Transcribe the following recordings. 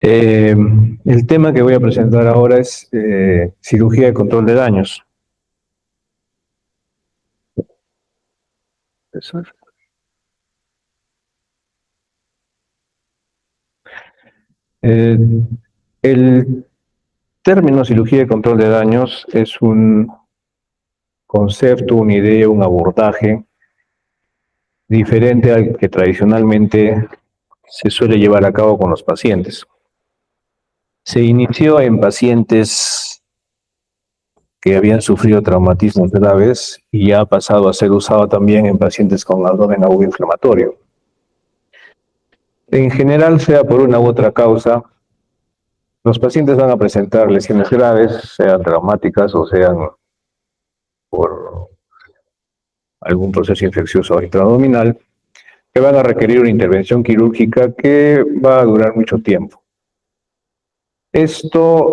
Eh, el tema que voy a presentar ahora es cirugía de control de daños. Eh, el término cirugía de control de daños es un concepto, una idea, un abordaje diferente al que tradicionalmente se suele llevar a cabo con los pacientes. Se inició en pacientes que habían sufrido traumatismos graves y ya ha pasado a ser usado también en pacientes con abdomen agudo inflamatorio. En general, sea por una u otra causa, los pacientes van a presentar lesiones graves, sean traumáticas o sean por algún proceso infeccioso intraabdominal, que van a requerir una intervención quirúrgica que va a durar mucho tiempo. Esto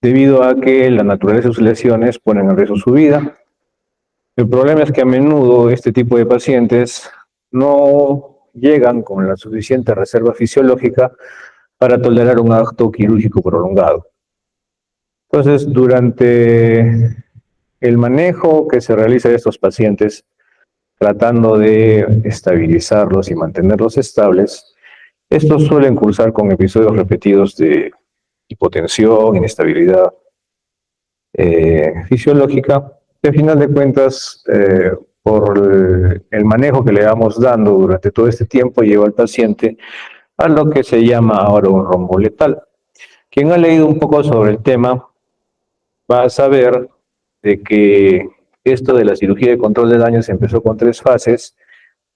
debido a que la naturaleza de sus lesiones ponen en riesgo su vida. El problema es que a menudo este tipo de pacientes no llegan con la suficiente reserva fisiológica para tolerar un acto quirúrgico prolongado. Entonces, durante el manejo que se realiza de estos pacientes, tratando de estabilizarlos y mantenerlos estables, estos suelen cursar con episodios repetidos de hipotensión, inestabilidad fisiológica, que a final de cuentas, por el manejo que le vamos dando durante todo este tiempo, lleva al paciente a lo que se llama ahora un rombo letal. Quien ha leído un poco sobre el tema va a saber de que esto de la cirugía de control de daños empezó con 3 fases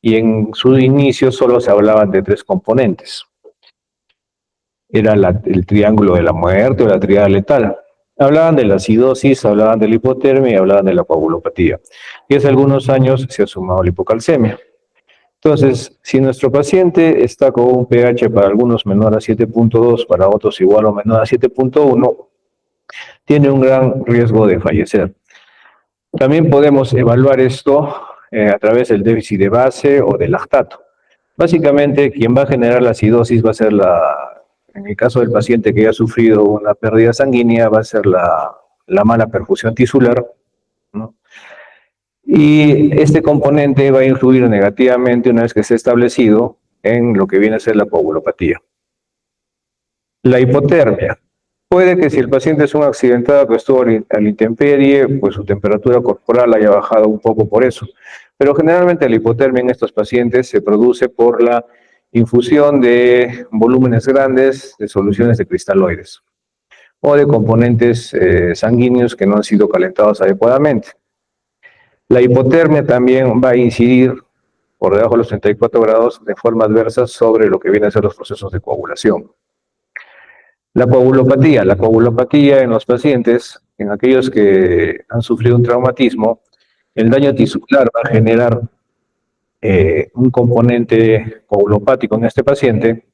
y en su inicio solo se hablaban de 3 componentes. Era el triángulo de la muerte o la tríada letal. Hablaban de la acidosis, hablaban de la hipotermia y hablaban de la coagulopatía. Y hace algunos años se ha sumado la hipocalcemia. Entonces, si nuestro paciente está con un pH para algunos menor a 7.2, para otros igual o menor a 7.1, tiene un gran riesgo de fallecer. También podemos evaluar esto a través del déficit de base o del lactato. Básicamente, quien va a generar la acidosis va a ser en el caso del paciente que haya sufrido una pérdida sanguínea, va a ser la mala perfusión tisular, ¿no? Y este componente va a influir negativamente una vez que esté establecido en lo que viene a ser la coagulopatía. La hipotermia. Puede que si el paciente es un accidentado que estuvo a la intemperie, pues su temperatura corporal haya bajado un poco por eso. Pero generalmente la hipotermia en estos pacientes se produce por la infusión de volúmenes grandes de soluciones de cristaloides o de componentes sanguíneos que no han sido calentados adecuadamente. La hipotermia también va a incidir por debajo de los 34 grados de forma adversa sobre lo que vienen a ser los procesos de coagulación. La coagulopatía en los pacientes, en aquellos que han sufrido un traumatismo, el daño tisular va a generar un componente coagulopático en este paciente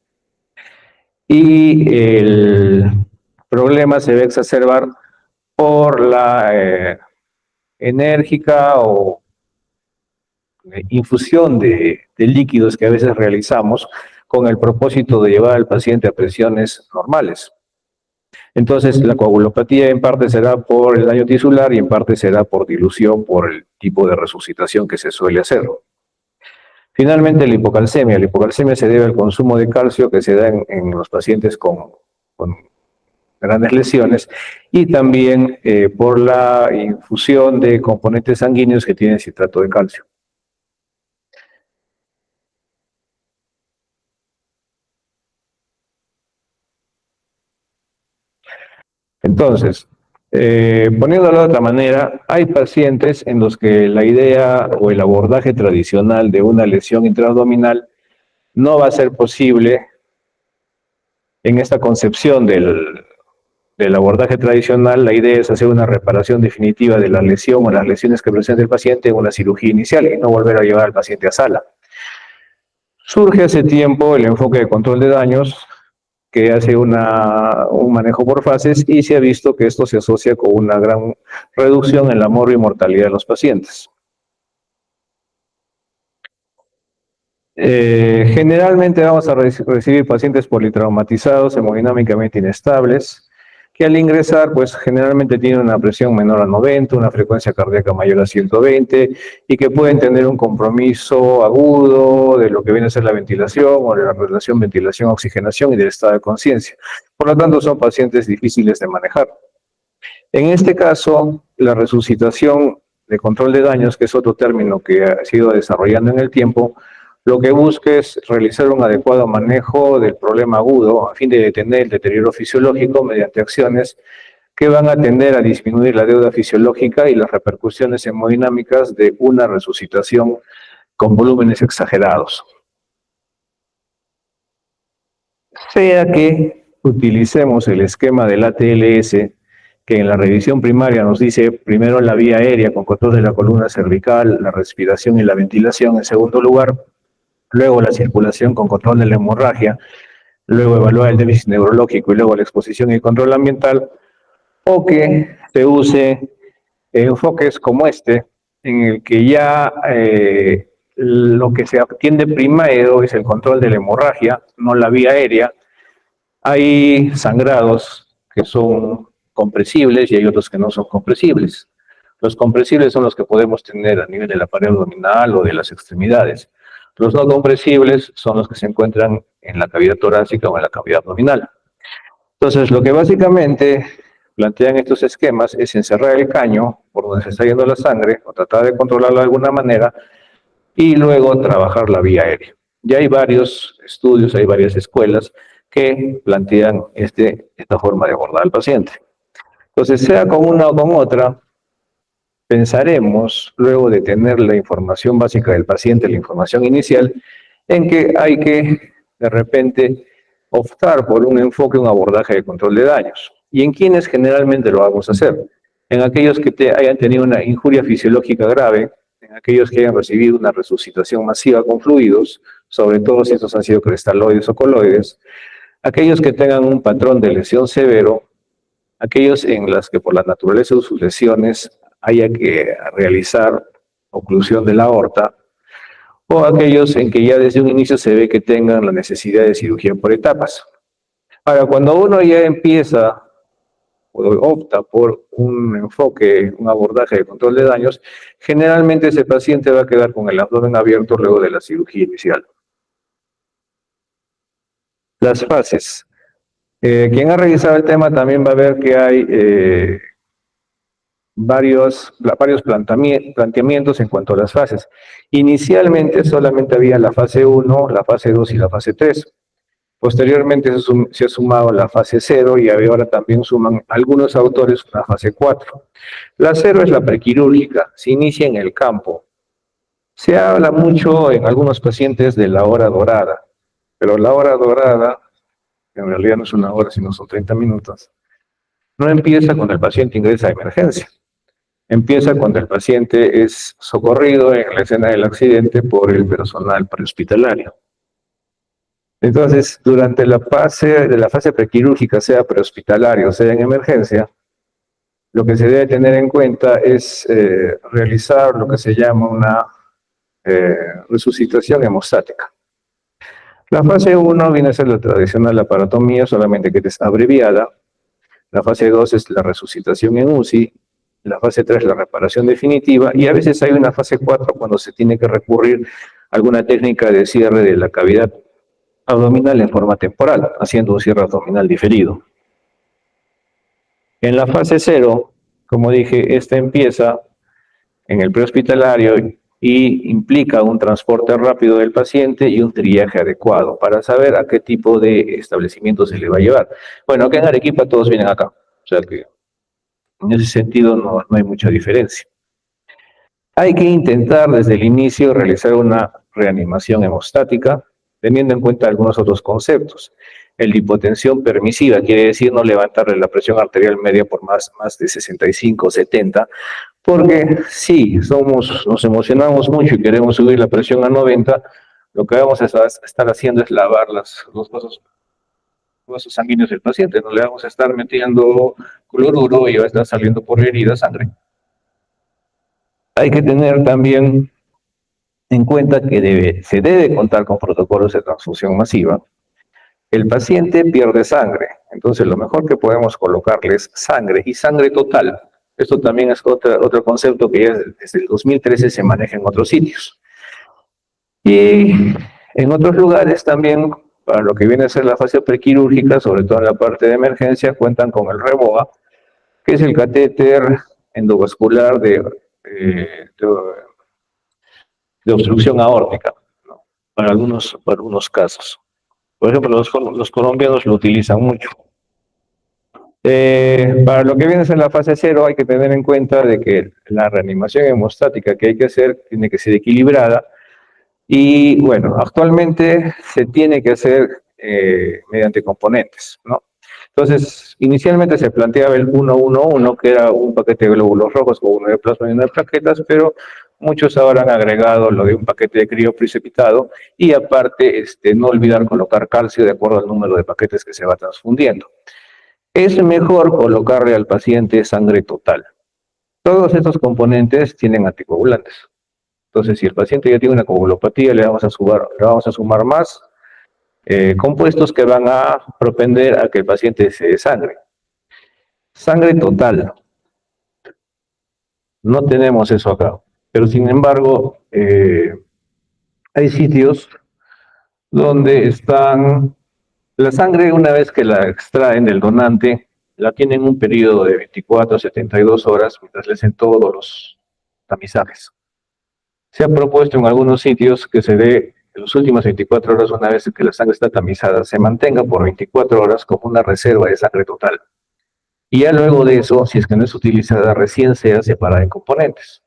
y el problema se va a exacerbar por la enérgica o infusión de líquidos que a veces realizamos con el propósito de llevar al paciente a presiones normales. Entonces, la coagulopatía en parte será por el daño tisular y en parte será por dilución, por el tipo de resucitación que se suele hacer. Finalmente, la hipocalcemia. La hipocalcemia se debe al consumo de calcio que se da en los pacientes con grandes lesiones y también por la infusión de componentes sanguíneos que tienen citrato de calcio. Entonces, poniéndolo de otra manera, hay pacientes en los que la idea o el abordaje tradicional de una lesión intraabdominal no va a ser posible en esta concepción del abordaje tradicional. La idea es hacer una reparación definitiva de la lesión o las lesiones que presenta el paciente en una cirugía inicial y no volver a llevar al paciente a sala. Surge hace tiempo el enfoque de control de daños, que hace un manejo por fases y se ha visto que esto se asocia con una gran reducción en la morbimortalidad de los pacientes. Generalmente vamos a recibir pacientes politraumatizados, hemodinámicamente inestables, que al ingresar, pues generalmente tienen una presión menor a 90, una frecuencia cardíaca mayor a 120 y que pueden tener un compromiso agudo de lo que viene a ser la ventilación o de la relación ventilación-oxigenación y del estado de conciencia. Por lo tanto, son pacientes difíciles de manejar. En este caso, la resucitación de control de daños, que es otro término que ha sido desarrollando en el tiempo, lo que busca es realizar un adecuado manejo del problema agudo a fin de detener el deterioro fisiológico mediante acciones que van a tender a disminuir la deuda fisiológica y las repercusiones hemodinámicas de una resucitación con volúmenes exagerados. Sea que utilicemos el esquema del ATLS, que en la revisión primaria nos dice primero la vía aérea con control de la columna cervical, la respiración y la ventilación en segundo lugar, luego la circulación con control de la hemorragia, luego evaluar el déficit neurológico y luego la exposición y control ambiental, o que se use enfoques como este, en el que ya lo que se atiende primero es el control de la hemorragia, no la vía aérea. Hay sangrados que son compresibles y hay otros que no son compresibles. Los compresibles son los que podemos tener a nivel de la pared abdominal o de las extremidades. Los no compresibles son los que se encuentran en la cavidad torácica o en la cavidad abdominal. Entonces, lo que básicamente plantean estos esquemas es encerrar el caño por donde se está yendo la sangre o tratar de controlarlo de alguna manera y luego trabajar la vía aérea. Ya hay varios estudios, hay varias escuelas que plantean esta forma de abordar al paciente. Entonces, sea con una o con otra, pensaremos, luego de tener la información básica del paciente, la información inicial, en que hay que, de repente, optar por un enfoque, un abordaje de control de daños. ¿Y en quiénes generalmente lo vamos a hacer? En aquellos que hayan tenido una injuria fisiológica grave, en aquellos que hayan recibido una resucitación masiva con fluidos, sobre todo si estos han sido cristaloides o coloides, aquellos que tengan un patrón de lesión severo, aquellos en las que por la naturaleza de sus lesiones haya que realizar oclusión de la aorta, o aquellos en que ya desde un inicio se ve que tengan la necesidad de cirugía por etapas. Ahora, cuando uno ya empieza o opta por un enfoque, un abordaje de control de daños, generalmente ese paciente va a quedar con el abdomen abierto luego de la cirugía inicial. Las fases. Quien ha revisado el tema también va a ver que hay varios planteamientos en cuanto a las fases. Inicialmente solamente había la fase 1, la fase 2 y la fase 3. Posteriormente se ha sumado la fase 0 y ahora también suman algunos autores una fase 4. La 0 es la prequirúrgica, se inicia en el campo. Se habla mucho en algunos pacientes de la hora dorada, pero la hora dorada, en realidad no es una hora, sino son 30 minutos, no empieza cuando el paciente ingresa a emergencia. Empieza cuando el paciente es socorrido en la escena del accidente por el personal prehospitalario. Entonces, durante la fase prequirúrgica, sea prehospitalario o sea en emergencia, lo que se debe tener en cuenta es realizar lo que se llama una resucitación hemostática. La fase 1 viene a ser la tradicional aparatomía, solamente que es abreviada. La fase 2 es la resucitación en UCI. La fase 3 la reparación definitiva. Y a veces hay una fase 4 cuando se tiene que recurrir a alguna técnica de cierre de la cavidad abdominal en forma temporal, haciendo un cierre abdominal diferido. En la fase 0, como dije, esta empieza en el prehospitalario y implica un transporte rápido del paciente y un triaje adecuado para saber a qué tipo de establecimiento se le va a llevar. Bueno, acá en Arequipa todos vienen acá, o sea que en ese sentido no hay mucha diferencia. Hay que intentar desde el inicio realizar una reanimación hemostática, teniendo en cuenta algunos otros conceptos. La hipotensión permisiva quiere decir no levantarle la presión arterial media por más de 65 o 70, porque si nos emocionamos mucho y queremos subir la presión a 90, lo que vamos a estar haciendo es lavar los vasos sanguíneos del paciente, no le vamos a estar metiendo cloruro y va a estar saliendo por herida sangre. Hay que tener también en cuenta que se debe contar con protocolos de transfusión masiva. El paciente pierde sangre, entonces lo mejor que podemos colocarle es sangre y sangre total. Esto también es otro concepto que ya desde el 2013 se maneja en otros sitios. Y en otros lugares también, para lo que viene a ser la fase prequirúrgica, sobre todo en la parte de emergencia, cuentan con el REBOA, que es el catéter endovascular de obstrucción aórtica, ¿no? Para algunos casos. Por ejemplo, los colombianos lo utilizan mucho. Para lo que viene a ser la fase cero, hay que tener en cuenta de que la reanimación hemostática que hay que hacer tiene que ser equilibrada. Y bueno, actualmente se tiene que hacer mediante componentes, ¿no? Entonces, inicialmente se planteaba el 1-1-1, que era un paquete de glóbulos rojos con uno de plasma y uno de plaquetas, pero muchos ahora han agregado lo de un paquete de crioprecipitado y aparte no olvidar colocar calcio de acuerdo al número de paquetes que se va transfundiendo. Es mejor colocarle al paciente sangre total. Todos estos componentes tienen anticoagulantes. Entonces, si el paciente ya tiene una coagulopatía, le vamos a sumar más compuestos que van a propender a que el paciente se desangre. Sangre total. No tenemos eso acá. Pero sin embargo, hay sitios donde están la sangre, una vez que la extraen del donante, la tienen un periodo de 24 a 72 horas mientras le hacen todos los tamizajes. Se ha propuesto en algunos sitios que se dé en las últimas 24 horas, una vez que la sangre está tamizada, se mantenga por 24 horas como una reserva de sangre total. Y ya luego de eso, si es que no es utilizada, recién sea separada en componentes.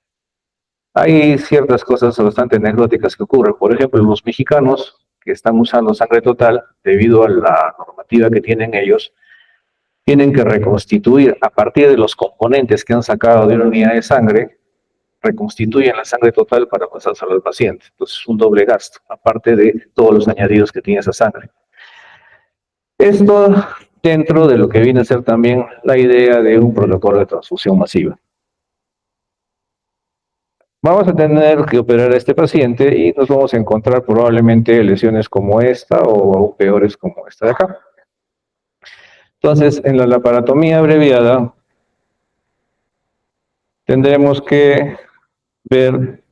Hay ciertas cosas bastante anecdóticas que ocurren. Por ejemplo, los mexicanos que están usando sangre total, debido a la normativa que tienen ellos, tienen que reconstituir a partir de los componentes que han sacado de una unidad de sangre, reconstituyen la sangre total para pasárselo al paciente. Entonces es un doble gasto, aparte de todos los añadidos que tiene esa sangre. Esto dentro de lo que viene a ser también la idea de un protocolo de transfusión masiva. Vamos a tener que operar a este paciente y nos vamos a encontrar probablemente lesiones como esta o aún peores como esta de acá. Entonces, en la laparotomía abreviada, tendremos que ver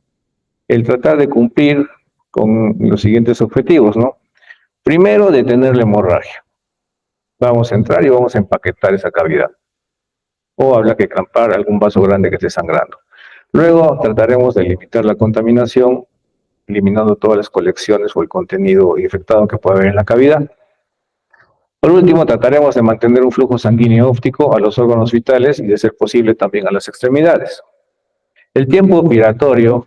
el tratar de cumplir con los siguientes objetivos, ¿no? Primero, detener la hemorragia. Vamos a entrar y vamos a empaquetar esa cavidad. O habrá que clampar algún vaso grande que esté sangrando. Luego, trataremos de limitar la contaminación, eliminando todas las colecciones o el contenido infectado que pueda haber en la cavidad. Por último, trataremos de mantener un flujo sanguíneo óptico a los órganos vitales y, de ser posible, también a las extremidades. El tiempo operatorio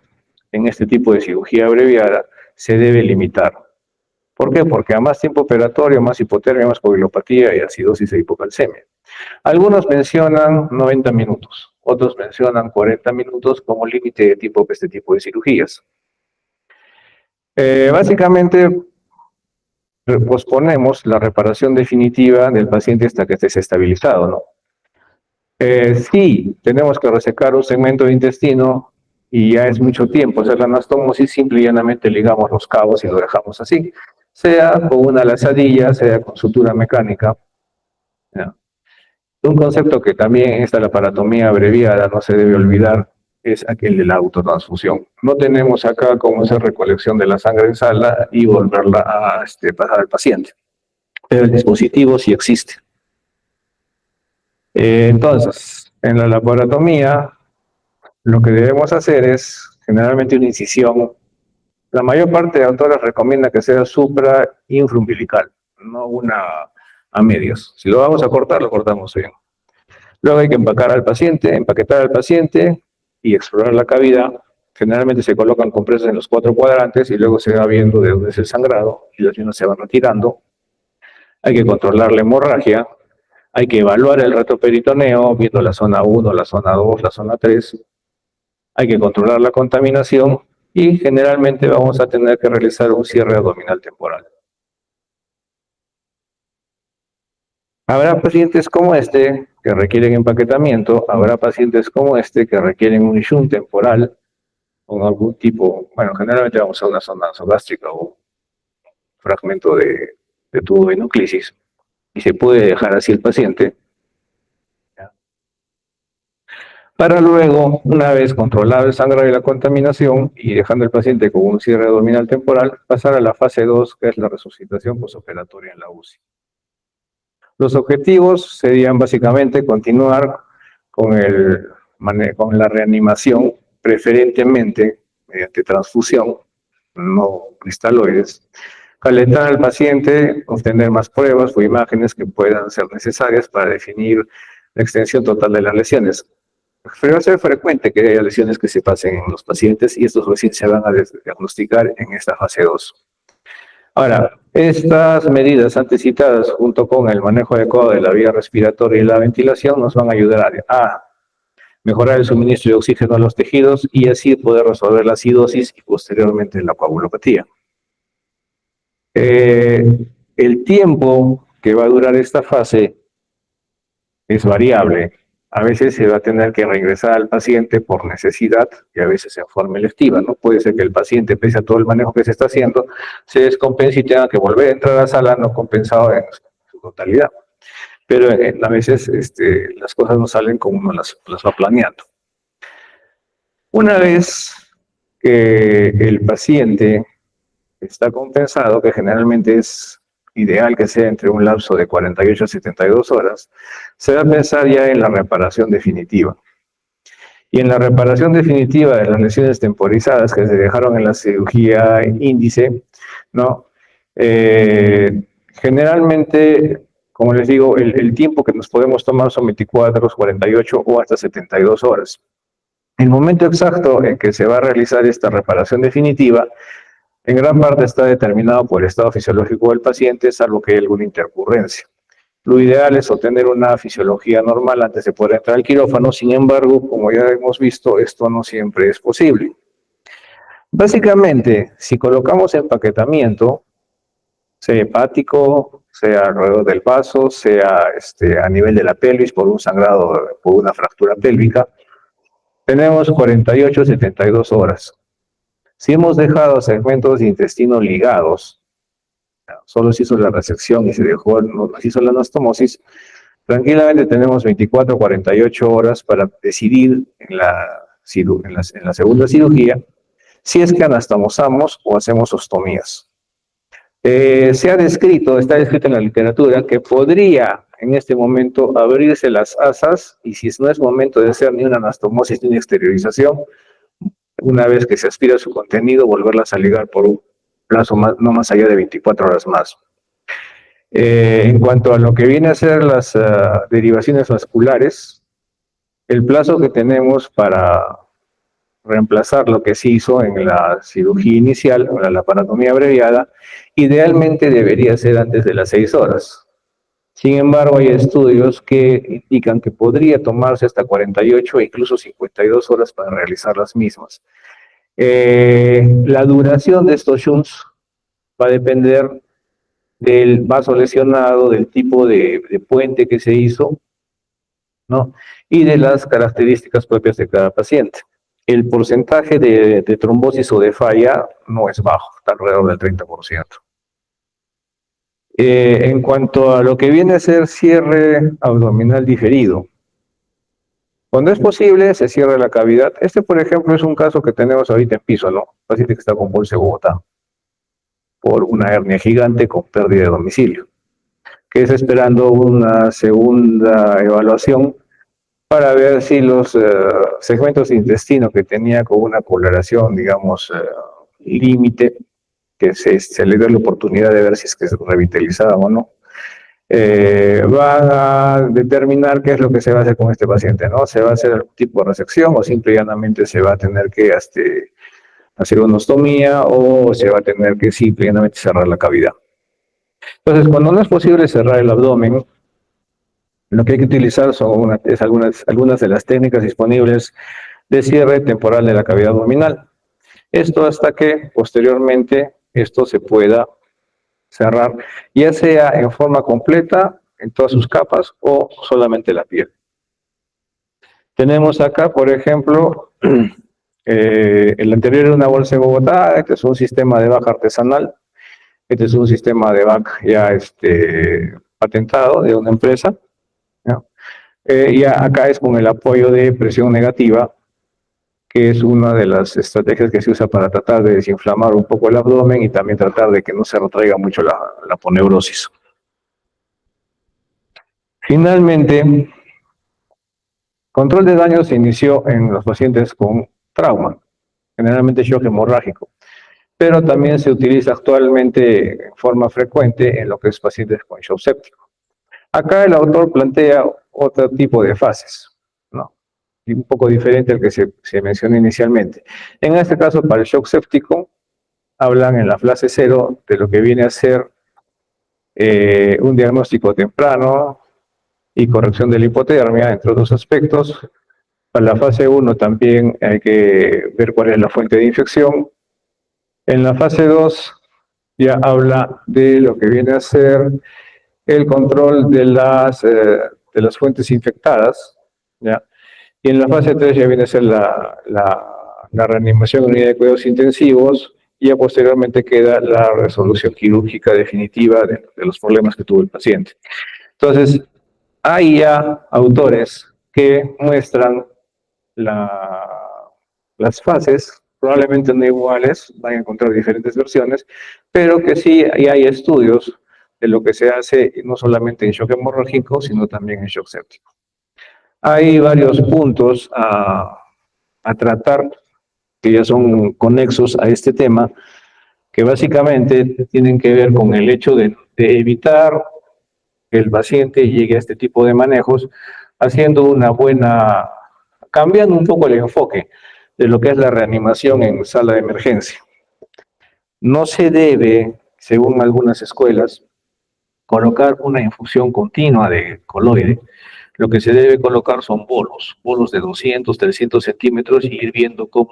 en este tipo de cirugía abreviada se debe limitar. ¿Por qué? Porque a más tiempo operatorio, más hipotermia, más coagulopatía y acidosis e hipocalcemia. Algunos mencionan 90 minutos, otros mencionan 40 minutos como límite de tiempo para este tipo de cirugías. Básicamente, posponemos la reparación definitiva del paciente hasta que esté estabilizado, ¿no? Sí, tenemos que resecar un segmento de intestino y ya es mucho tiempo hacer la anastomosis, simple y llanamente ligamos los cabos y lo dejamos así, sea con una lazadilla, sea con sutura mecánica, ¿ya? Un concepto que también en esta laparotomía abreviada no se debe olvidar es aquel de la autotransfusión. No tenemos acá cómo hacer recolección de la sangre en sala y volverla a pasar al paciente, pero el dispositivo sí existe. Entonces, en la laparotomía, lo que debemos hacer es generalmente una incisión. La mayor parte de autores recomienda que sea supra infraumbilical, no una a medios. Si lo vamos a cortar, lo cortamos bien. Luego hay que empaquetar al paciente y explorar la cavidad. Generalmente se colocan compresas en los 4 cuadrantes y luego se va viendo de dónde es el sangrado y las venas se van retirando. Hay que controlar la hemorragia. Hay que evaluar el retroperitoneo, viendo la zona 1, la zona 2, la zona 3. Hay que controlar la contaminación y generalmente vamos a tener que realizar un cierre abdominal temporal. Habrá pacientes como este que requieren empaquetamiento, habrá pacientes como este que requieren un shunt temporal con algún tipo, bueno, generalmente vamos a una zona nasogástrica o fragmento de tubo de nuclisis, y se puede dejar así el paciente, ¿ya? Para luego, una vez controlado el sangrado y la contaminación y dejando el paciente con un cierre abdominal temporal, pasar a la fase 2, que es la resucitación posoperatoria en la UCI. Los objetivos serían básicamente continuar con, con la reanimación, preferentemente mediante transfusión, no cristaloides, calentar al paciente, obtener más pruebas o imágenes que puedan ser necesarias para definir la extensión total de las lesiones. Pero va a ser frecuente que haya lesiones que se pasen en los pacientes y estos recién se van a diagnosticar en esta fase 2. Ahora, estas medidas antes citadas, junto con el manejo adecuado de la vía respiratoria y la ventilación, nos van a ayudar a mejorar el suministro de oxígeno a los tejidos y así poder resolver la acidosis y posteriormente la coagulopatía. El tiempo que va a durar esta fase es variable. A veces se va a tener que regresar al paciente por necesidad y a veces en forma electiva, ¿no? Puede ser que el paciente, pese a todo el manejo que se está haciendo, se descompense y tenga que volver a entrar a la sala no compensado en su totalidad. Pero a veces las cosas no salen como uno las va planeando. Una vez que el paciente está compensado, que generalmente es ideal que sea entre un lapso de 48 a 72 horas, se va a pensar ya en la reparación definitiva. Y en la reparación definitiva de las lesiones temporizadas que se dejaron en la cirugía índice, ¿no? Generalmente, como les digo, el tiempo que nos podemos tomar son 24, 48 o hasta 72 horas. El momento exacto en que se va a realizar esta reparación definitiva en gran parte está determinado por el estado fisiológico del paciente, salvo que haya alguna intercurrencia. Lo ideal es obtener una fisiología normal antes de poder entrar al quirófano, sin embargo, como ya hemos visto, esto no siempre es posible. Básicamente, si colocamos empaquetamiento, sea hepático, sea alrededor del vaso, sea a nivel de la pelvis por un sangrado, por una fractura pélvica, tenemos 48 a 72 horas. Si hemos dejado segmentos de intestino ligados, solo se hizo la resección y se dejó, no se hizo la anastomosis, tranquilamente tenemos 24 o 48 horas para decidir en la segunda cirugía si es que anastomosamos o hacemos ostomías. Se ha descrito, está descrito en la literatura, que podría en este momento abrirse las asas y si no es momento de hacer ni una anastomosis ni una exteriorización, una vez que se aspira su contenido, volverlas a ligar por un plazo no más allá de 24 horas más. En cuanto a lo que viene a ser las derivaciones vasculares, el plazo que tenemos para reemplazar lo que se hizo en la cirugía inicial, o la laparotomía abreviada, idealmente debería ser antes de las 6 horas. Sin embargo, hay estudios que indican que podría tomarse hasta 48 e incluso 52 horas para realizar las mismas. La duración de estos shunts va a depender del vaso lesionado, del tipo de puente que se hizo, ¿no? Y de las características propias de cada paciente. El porcentaje de trombosis o de falla no es bajo, está alrededor del 30%. En cuanto a lo que viene a ser cierre abdominal diferido, cuando es posible, se cierra la cavidad. Por ejemplo, es un caso que tenemos ahorita en piso, ¿no? Un paciente que está con bolsa de Bogotá por una hernia gigante con pérdida de domicilio, que es esperando una segunda evaluación para ver si los segmentos de intestino que tenía con una coloración, digamos, límite, que se le dio la oportunidad de ver si es que se revitalizaban o no, van a determinar qué es lo que se va a hacer con este paciente, ¿no? ¿Se va a hacer algún tipo de resección o simple y llanamente se va a tener que hacer una ostomía o se va a tener que simple y llanamente cerrar la cavidad? Entonces, cuando no es posible cerrar el abdomen, lo que hay que utilizar son algunas de las técnicas disponibles de cierre temporal de la cavidad abdominal. Esto hasta que posteriormente esto se pueda cerrar, ya sea en forma completa, en todas sus capas, o solamente la piel. Tenemos acá, por ejemplo, El anterior era una bolsa de Bogotá, este es un sistema de baja artesanal, este es un sistema de back ya patentado de una empresa, ¿no? Y acá es con el apoyo de presión negativa, que es una de las estrategias que se usa para tratar de desinflamar un poco el abdomen y también tratar de que no se retraiga mucho la aponeurosis. Finalmente, control de daño se inició en los pacientes con trauma, generalmente shock hemorrágico, pero también se utiliza actualmente en forma frecuente en lo que es pacientes con shock séptico. Acá el autor plantea otro tipo de fases, ¿no? Y un poco diferente al que se mencionó inicialmente. En este caso, para el shock séptico, hablan en la fase 0 de lo que viene a ser un diagnóstico temprano y corrección de la hipotermia, entre otros aspectos. Para la fase 1 también hay que ver cuál es la fuente de infección. En la fase 2 ya habla de lo que viene a ser el control de las fuentes infectadas, ¿ya? Y en la fase 3 ya viene a ser la reanimación en unidad de cuidados intensivos y ya posteriormente queda la resolución quirúrgica definitiva de los problemas que tuvo el paciente. Entonces, hay ya autores que muestran las fases, probablemente no iguales, van a encontrar diferentes versiones, pero que sí hay estudios de lo que se hace no solamente en shock hemorrágico, sino también en shock séptico. Hay varios puntos a tratar que ya son conexos a este tema, que básicamente tienen que ver con el hecho de evitar que el paciente llegue a este tipo de manejos, haciendo una buena, cambiando un poco el enfoque de lo que es la reanimación en sala de emergencia. No se debe, según algunas escuelas, colocar una infusión continua de coloide. Lo que se debe colocar son bolos de 200, 300 centímetros y ir viendo cuál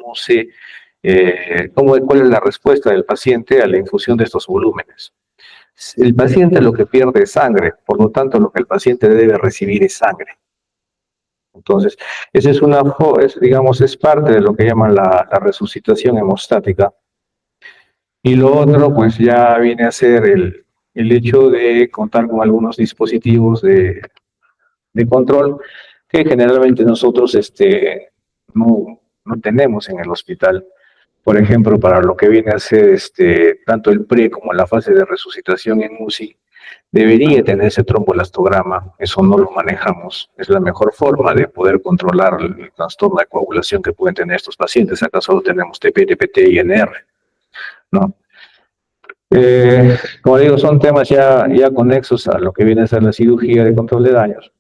es la respuesta del paciente a la infusión de estos volúmenes. El paciente lo que pierde es sangre, por lo tanto lo que el paciente debe recibir es sangre. Entonces, esa es parte de lo que llaman la resucitación hemostática. Y lo otro, pues ya viene a ser el hecho de contar con algunos dispositivos de control que generalmente nosotros no tenemos en el hospital. Por ejemplo, para lo que viene a ser tanto el pre como la fase de resucitación en UCI, debería tenerse tromboelastograma, eso no lo manejamos. Es la mejor forma de poder controlar el trastorno de coagulación que pueden tener estos pacientes. Acá solo tenemos TP, TPT y NR, ¿no? Como digo, son temas ya conexos a lo que viene a ser la cirugía de control de daños.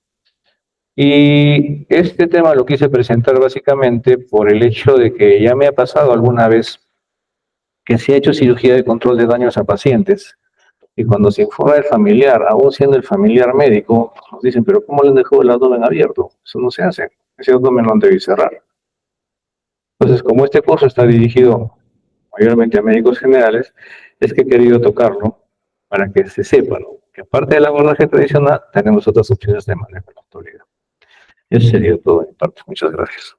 Y este tema lo quise presentar básicamente por el hecho de que ya me ha pasado alguna vez que se ha hecho cirugía de control de daños a pacientes y cuando se informa el familiar, aún siendo el familiar médico, nos dicen, pero ¿cómo le han dejado el abdomen abierto? Eso no se hace, ese abdomen lo han de cerrar. Entonces, como este curso está dirigido mayormente a médicos generales, es que he querido tocarlo para que se sepa, ¿no? Que aparte del abordaje tradicional, tenemos otras opciones de manejo de la autoridad. Eso sería todo de mi parte. Muchas gracias.